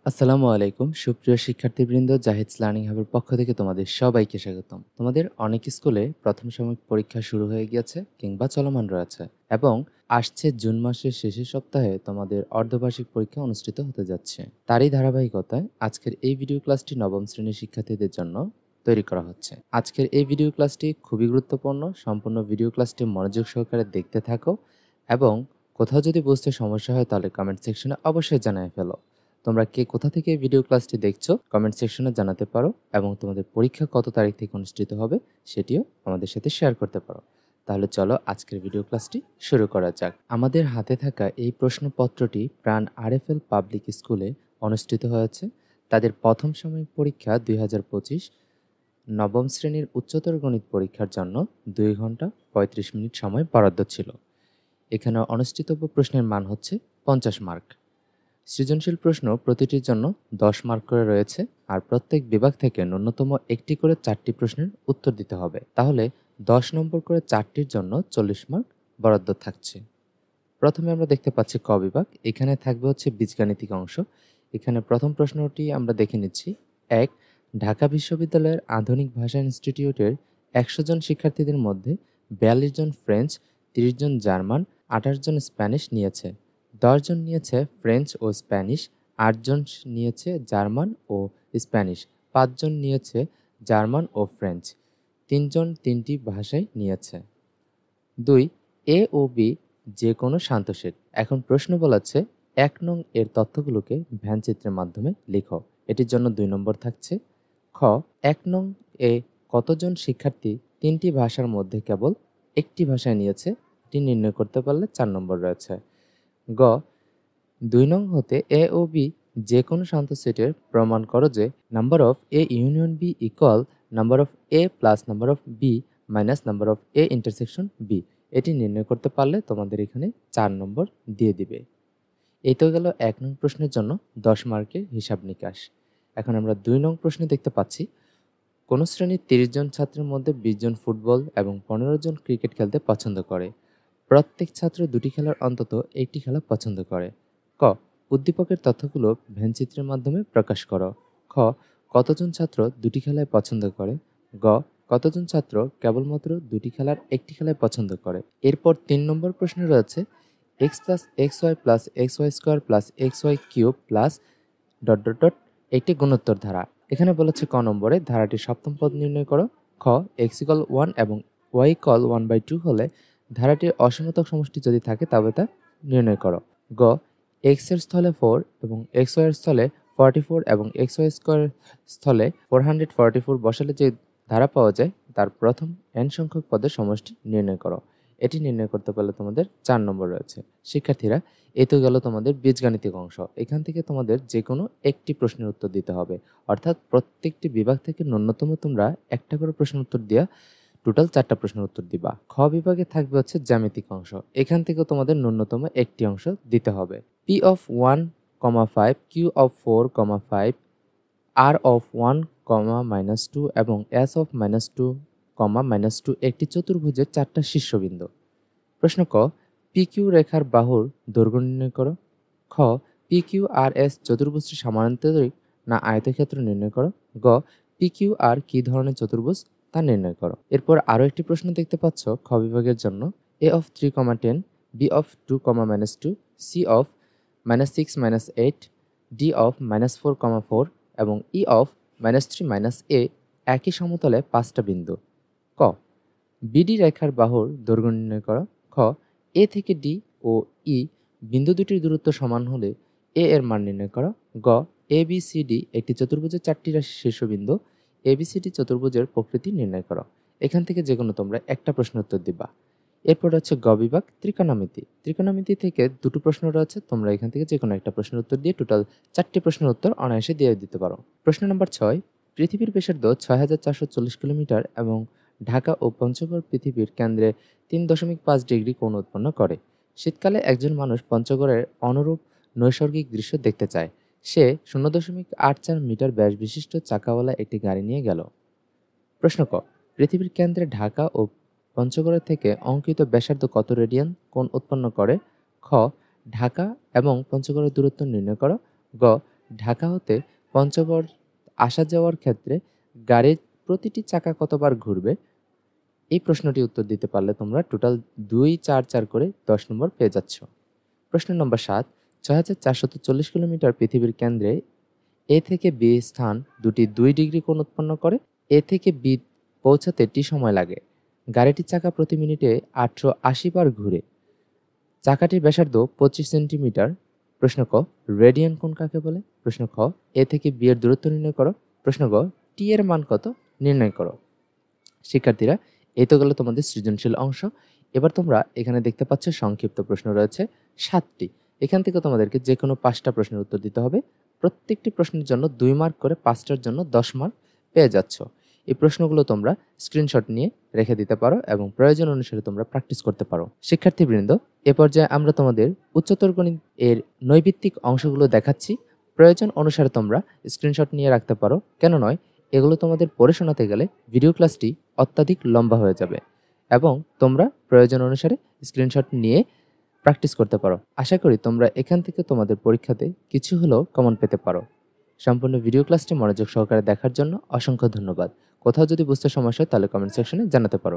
আসসালামু আলাইকুম সুপ্রিয় শিক্ষার্থীবৃন্দ, জাহিদস লার্নিং হাবের পক্ষ থেকে তোমাদের সবাইকে স্বাগতম। তোমাদের অনেক স্কুলে প্রথম সাময়িক পরীক্ষা শুরু হয়ে গিয়েছে কিংবা চলমান রয়েছে এবং আসছে জুন মাসের শেষের সপ্তাহে তোমাদের অর্ধবার্ষিক পরীক্ষা অনুষ্ঠিত হতে যাচ্ছে। তারই ধারাবাহিকতায় আজকের এই ভিডিও ক্লাসটি নবম শ্রেণীর শিক্ষার্থীদের জন্য তৈরি করা হচ্ছে। আজকের এই ভিডিও ক্লাসটি খুবই গুরুত্বপূর্ণ। সম্পূর্ণ ভিডিও ক্লাসটি মনোযোগ সহকারে দেখতে থাকো এবং কোথাও যদি বুঝতে সমস্যা হয় তাহলে কমেন্ট সেকশনে অবশ্যই জানিয়ে ফেলো। তোমরা কে কোথা থেকে ভিডিও ক্লাসটি দেখছো কমেন্ট সেকশনে জানাতে পারো এবং তোমাদের পরীক্ষা কত তারিখ থেকে অনুষ্ঠিত হবে সেটিও আমাদের সাথে শেয়ার করতে পারো। তাহলে চলো আজকের ভিডিও ক্লাসটি শুরু করা যাক। আমাদের হাতে থাকা এই প্রশ্নপত্রটি প্রাণ আরএফএল পাবলিক স্কুলে অনুষ্ঠিত হয়েছে। তাদের প্রথম সাময়িক পরীক্ষা 2025 নবম শ্রেণীর উচ্চতর গণিত পরীক্ষার জন্য 2 ঘন্টা 35 মিনিট সময় বরাদ্দ ছিল। এখানে অনুষ্ঠিতব্য প্রশ্নের মান হচ্ছে 50 মার্ক। সৃজনশীল প্রশ্ন প্রতিটির জন্য 10 মার্ক করে রয়েছে আর প্রত্যেক বিভাগ থেকে ন্যূনতম একটি করে 4টি প্রশ্নের উত্তর দিতে হবে। তাহলে 10 নম্বর করে 4টির জন্য 40 মার্ক বরাদ্দ থাকছে। প্রথমে আমরা দেখতে পাচ্ছি ক বিভাগ। এখানে থাকবে হচ্ছে বীজগাণিতিক অংশ। এখানে প্রথম প্রশ্নটি আমরা দেখে নিচ্ছি। 1. ঢাকা বিশ্ববিদ্যালয়ের আধুনিক ভাষা ইনস্টিটিউটের 100 জন শিক্ষার্থীদের মধ্যে 42 জন ফ্রেঞ্চ, 30 জন জার্মান, 28 জন স্প্যানিশ নিয়েছে। 10 জন নিয়েছে ফ্রেঞ্চ ও স্প্যানিশ, 8 জন নিয়েছে জার্মান ও স্প্যানিশ, 5 জন নিয়েছে জার্মান ও ফ্রেঞ্চ, 3 জন 3টি ভাষায় নিয়েছে। 2. এ ও বি যে কোনো শান্ত সেট। এখন প্রশ্ন বলাচ্ছে 1 নং এর তথ্যগুলোকে ভ্যানচিত্রের মাধ্যমে লিখো। এটির জন্য 2 নম্বর থাকছে। খ. 1 নং এ কতজন শিক্ষার্থী 3টি ভাষার মধ্যে কেবল একটি ভাষায় নিয়েছে, এটি নির্ণয় করতে পারলে 4 নম্বর রয়েছে। গ. 2 নং হতে এ ও বি যে কোনো শান্ত সেটের প্রমাণ করো যে number of A union B equal number of A plus number of B minus number of A intersection B. এটি নির্ণয় করতে পারলে তোমাদের এখানে 4 নম্বর দিয়ে দিবে। এই তো গেল 1 নং প্রশ্নের জন্য 10 মার্কের হিসাব নিকাশ। এখন আমরা 2 নং প্রশ্নে দেখতে পাচ্ছি কোন শ্রেণীর 30 জন ছাত্রের মধ্যে 20 জন ফুটবল এবং 15 জন ক্রিকেট খেলতে পছন্দ করে। প্রত্যেক ছাত্র দুটি খেলার অন্তত একটি খেলা পছন্দ করে। ক. উদ্দীপকের তথ্যগুলো ভ্যানচিত্রের মাধ্যমে প্রকাশ করো। খ. কতজন ছাত্র দুটি খেলায় পছন্দ করে। গ. কতজন ছাত্র কেবলমাত্র দুটি খেলার একটি খেলায় পছন্দ করে। এরপর 3 নম্বর প্রশ্নে রয়েছে X plus X Y plus X Y square plus X Y cube plus dot dot dot একটি গুণোত্তর ধারা। এখানে বলেছে ক নম্বরে ধারাটির সপ্তম পদ নির্ণয় করো। খ. এক্স ইকুয়াল 1 এবং ওয়াই ইকুয়াল 1/2 হলে ধারাটির অসমতক সমষ্টি যদি থাকে তবে তা নির্ণয় করো। গ. এক্স এর স্থলে 4 এবং এক্স ওয়াই এর স্থলে 44 এবং এক্স ওয়াই স্কোয়ার স্থলে 444 বসালে যে ধারা পাওয়া যায় তার প্রথম n সংখ্যক পদের সমষ্টি নির্ণয় করো। এটি নির্ণয় করতে পারলে তোমাদের 4 নম্বর রয়েছে। শিক্ষার্থীরা, এই তো গেল তোমাদের বীজগাণিতিক অংশ। এখান থেকে তোমাদের যে কোনো একটি প্রশ্নের উত্তর দিতে হবে, অর্থাৎ প্রত্যেকটি বিভাগ থেকে ন্যূনতম তোমরা একটা করে প্রশ্ন উত্তর দিয়া টোটাল 4টা প্রশ্নের উত্তর দিবা। খ বিভাগে থাকবে হচ্ছে জ্যামিতিক অংশ। এখান থেকে তোমাদের ন্যূনতম একটি অংশ দিতে হবে। P of 1, 5, Q of 4, 5, R of 1, -2 এবং এস অফ -2, -2 একটি চতুর্ভুজের 4টা শীর্ষবিন্দু। প্রশ্ন ক. পি কিউ রেখার বাহুর দৈর্ঘ্য নির্ণয় করো। খ. পি কিউ আর এস চতুর্ভুজটি সমান্তরিক না আয়তক্ষেত্র নির্ণয় করো। গ. পি কিউ আর কি ধরনের চতুর্ভুজ তা নির্ণয় করো। এরপর আরও একটি প্রশ্ন দেখতে পাচ্ছ খ বিভাগের জন্য। A of 3, 10, B of 2, -2, C of -6, -8, D of -4, 4 এবং ই অফ -3, -a একই সমতলে 5টা বিন্দু। ক. বিডি রেখার বাহুর দৈর্ঘ্য নির্ণয় করো। খ. এ থেকে ডি ও ই বিন্দু দুটির দূরত্ব সমান হলে এ এর মান নির্ণয় করো। গ. এ বি সি ডি একটি চতুর্ভুজের 4টি শীর্ষবিন্দু। এ বি সি ডি চতুর্ভুজের প্রকৃতি নির্ণয় করো। এখান থেকে যে কোনো তোমরা একটা প্রশ্ন উত্তর দিবা। এরপর হচ্ছে গ বিভাগ ত্রিকোণমিতি। ত্রিকোণমিতি থেকে দুটো প্রশ্ন রয়েছে, তোমরা এখান থেকে যে কোনো একটা প্রশ্নের উত্তর দিয়ে টোটাল 4টি প্রশ্নের উত্তর অনায়াসে দিয়ে দিতে পারো। প্রশ্ন নম্বর 6. পৃথিবীর ব্যাসার্ধ 6440 কিলোমিটার এবং ঢাকা ও পঞ্চগড় পৃথিবীর কেন্দ্রে 3.5 ডিগ্রি কোণ উৎপন্ন করে। শীতকালে একজন মানুষ পঞ্চগড়ের অনুরূপ নৈসর্গিক দৃশ্য দেখতে চায়। সে 0.84 মিটার ব্যাস বিশিষ্ট চাকাওয়ালা একটি গাড়ি নিয়ে গেল। প্রশ্ন ক. পৃথিবীর কেন্দ্রে ঢাকা ও পঞ্চগড়ের থেকে অঙ্কিত ব্যাসার্ধ কত রেডিয়ান কোণ উৎপন্ন করে। খ. ঢাকা এবং পঞ্চগড়ের দূরত্ব নির্ণয় করো। গ. ঢাকা হতে পঞ্চগড় আসা যাওয়ার ক্ষেত্রে গাড়ির প্রতিটি চাকা কতবার ঘুরবে? এই প্রশ্নটির উত্তর দিতে পারলে তোমরা টোটাল ২, ৪, ৪ করে ১০ নম্বর পেয়ে যাচ্ছ। প্রশ্ন নম্বর ৭, ৬,৪৪০ কিলোমিটার পৃথিবীর কেন্দ্রে এ থেকে বি স্থান দুটি ২ ডিগ্রি কোণ উৎপন্ন করে। এ থেকে বি পৌঁছাতে টি সময় লাগে। গাড়িটির চাকা প্রতি মিনিটে ৮৮০ বার ঘুরে। চাকাটির ব্যাসার্ধ ২৫ সেন্টিমিটার। প্রশ্ন ক, রেডিয়ান কোণ কাকে বলে? প্রশ্ন খ, এ থেকে বি এর দূরত্ব নির্ণয় করো। প্রশ্ন গ, টি এর মান কত নির্ণয় করো। শিক্ষার্থীরা, এই তো গেল তোমাদের সৃজনশীল অংশ। এবার তোমরা এখানে দেখতে পাচ্ছ সংক্ষিপ্ত প্রশ্ন রয়েছে ৭টি। এখান থেকে তোমাদেরকে যে কোনো ৫টা প্রশ্নের উত্তর দিতে হবে। প্রত্যেকটি প্রশ্নের জন্য ২ মার্ক করে, ৫টার জন্য ১০ মার্ক পেয়ে যাচ্ছ। এই প্রশ্নগুলো তোমরা স্ক্রিনশট নিয়ে রেখে দিতে পারো এবং প্রয়োজন অনুসারে তোমরা প্র্যাকটিস করতে পারো। শিক্ষার্থীবৃন্দ, এ পর্যায়ে আমরা তোমাদের উচ্চতর গণিত এর নৈবিত্তিক অংশগুলো দেখাচ্ছি। প্রয়োজন অনুসারে তোমরা স্ক্রিনশট নিয়ে রাখতে পারো। কেন নয়, এগুলো তোমাদের পড়ে শোনাতে গেলে ভিডিও ক্লাসটি অত্যাধিক লম্বা হয়ে যাবে এবং তোমরা প্রয়োজন অনুসারে স্ক্রিনশট নিয়ে প্র্যাকটিস করতে পারো। আশা করি তোমরা এখান থেকে তোমাদের পরীক্ষাতে কিছু হলেও কমন পেতে পারো। সম্পূর্ণ ভিডিও ক্লাসটি মনোযোগ সহকারে দেখার জন্য অসংখ্য ধন্যবাদ। কোথাও যদি বুঝতে সমস্যা হয় তাহলে কমেন্ট সেকশনে জানাতে পারো।